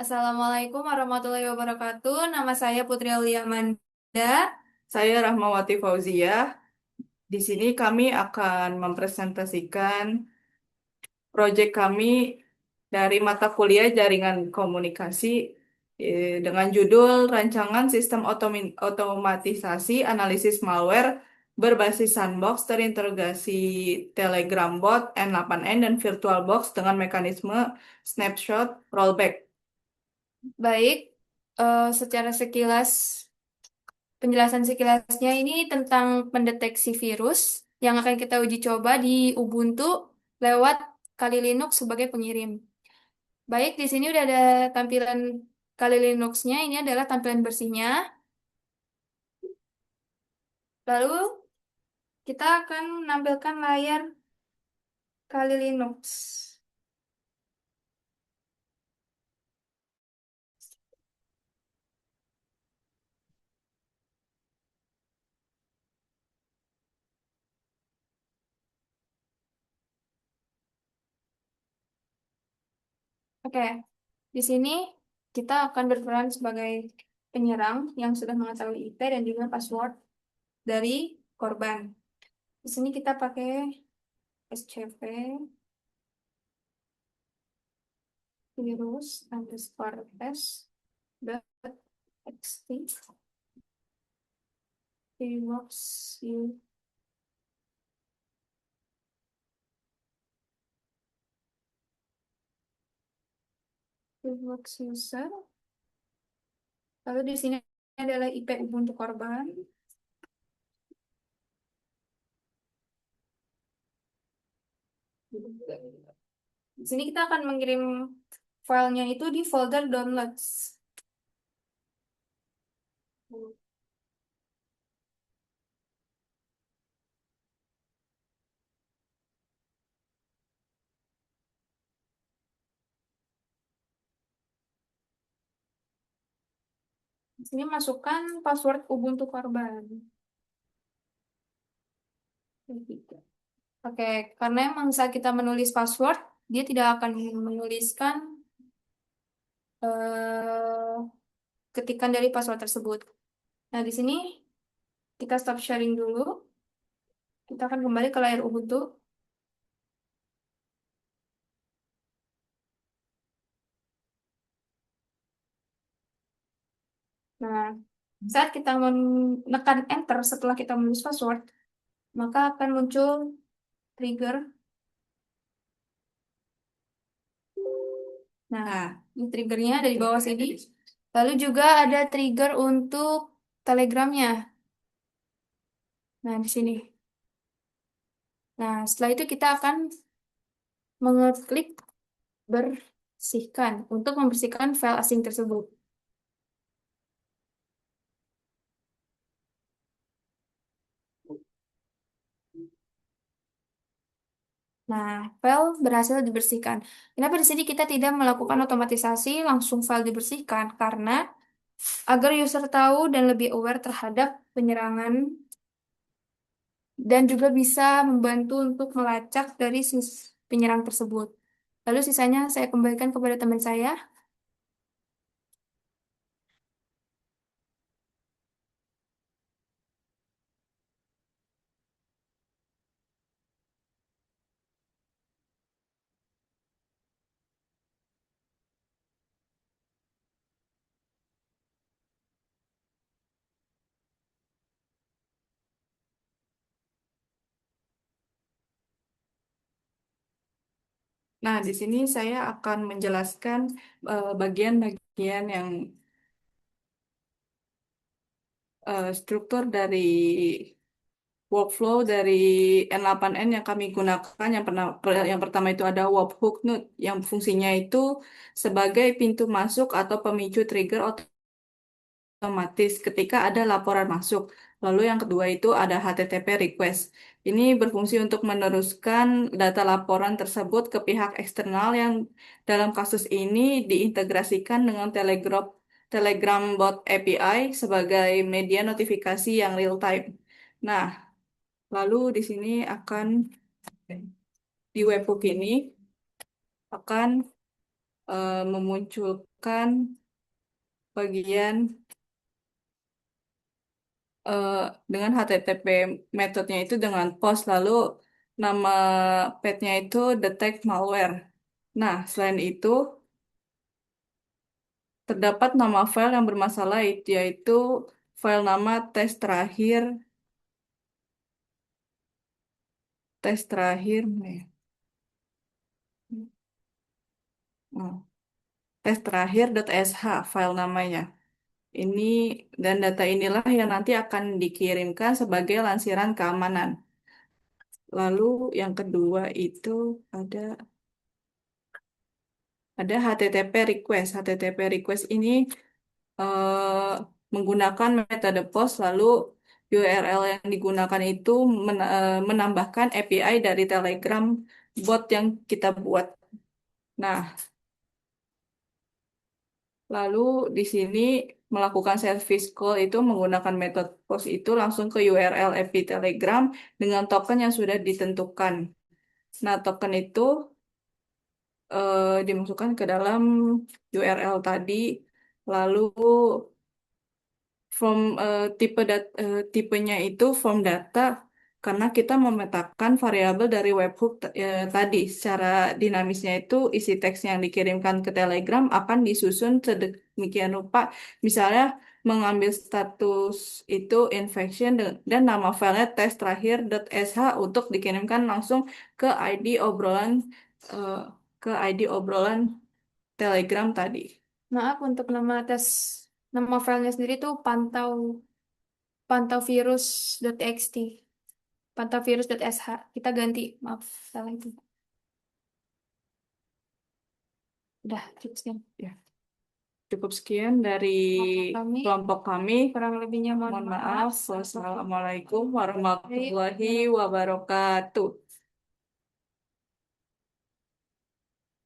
Assalamualaikum warahmatullahi wabarakatuh. Nama saya Putri Aulia Amanda. Saya Rahmawati Fauzia. Di sini kami akan mempresentasikan proyek kami dari mata kuliah Jaringan Komunikasi dengan judul Rancangan Sistem Otomatisasi Analisis Malware berbasis sandbox terintegrasi Telegram bot, N8N, dan VirtualBox dengan mekanisme snapshot rollback. Baik, secara sekilas, penjelasan sekilasnya ini tentang pendeteksi virus yang akan kita uji coba di Ubuntu lewat Kali Linux sebagai pengirim. Baik, di sini udah ada tampilan Kali Linux-nya. Ini adalah tampilan bersihnya. Lalu kita akan menampilkan layar Kali Linux. Oke, di sini kita akan berperan sebagai penyerang yang sudah mengetahui IP dan juga password dari korban. Di sini kita pakai SCP virus underscore s dot txt virus virus user. Lalu di sini adalah IP Ubuntu korban. Di sini kita akan mengirim filenya itu di folder downloads. Di sini masukkan password Ubuntu korban. Oke, karena emang saat kita menulis password, dia tidak akan menuliskan eh, ketikan dari password tersebut. Nah, di sini kita stop sharing dulu. Kita akan kembali ke layar Ubuntu. Nah, saat kita menekan Enter setelah kita menulis password, maka akan muncul trigger. Nah, Nah, ini triggernya dari bawah sini. Lalu juga ada trigger untuk Telegramnya. Nah, di sini. Nah, setelah itu kita akan mengeklik bersihkan untuk membersihkan file asing tersebut. Nah, file berhasil dibersihkan. Kenapa di sini kita tidak melakukan otomatisasi langsung file dibersihkan? Karena agar user tahu dan lebih aware terhadap penyerangan dan juga bisa membantu untuk melacak dari penyerang tersebut. Lalu sisanya saya kembalikan kepada teman saya. nah, di sini saya akan menjelaskan bagian-bagian yang struktur dari workflow dari N8N yang kami gunakan. Yang pertama itu ada webhook node yang fungsinya itu sebagai pintu masuk atau pemicu trigger otomatis ketika ada laporan masuk. Lalu yang kedua itu ada HTTP request. Ini berfungsi untuk meneruskan data laporan tersebut ke pihak eksternal yang dalam kasus ini diintegrasikan dengan Telegram bot API sebagai media notifikasi yang real time. Nah, lalu di sini di webhook ini akan memunculkan bagian eh, dengan HTTP metodenya itu dengan post lalu nama petnya itu detect malware. Nah, selain itu terdapat nama file yang bermasalah yaitu file nama tes terakhir hmm, tes terakhir.sh file namanya. Ini dan data inilah yang nanti akan dikirimkan sebagai lansiran keamanan. Lalu yang kedua itu ada ada HTTP request. HTTP request ini menggunakan metode POST lalu URL yang digunakan itu menambahkan API dari Telegram bot yang kita buat. Nah, lalu di sini melakukan service call itu menggunakan metode POST itu langsung ke URL API Telegram dengan token yang sudah ditentukan. Nah, token itu dimasukkan ke dalam URL tadi, lalu tipenya itu form data karena kita memetakan variabel dari webhook tadi. Secara dinamisnya itu isi teks yang dikirimkan ke Telegram akan disusun sedemikian rupa. Misalnya mengambil status itu infection dan nama filenya tes terakhir.sh untuk dikirimkan langsung ke ID obrolan eh, ke ID obrolan Telegram tadi. Maaf untuk nama filenya sendiri tuh pantauvirus.txt, pantauvirus.sh. Kita ganti, maaf salah itu. Udah cukup sekian. Ya, cukup sekian dari Kelompok kami, kelompok kami. kurang lebihnya mohon Mohon maaf. maaf. Wassalamualaikum warahmatullahi wabarakatuh.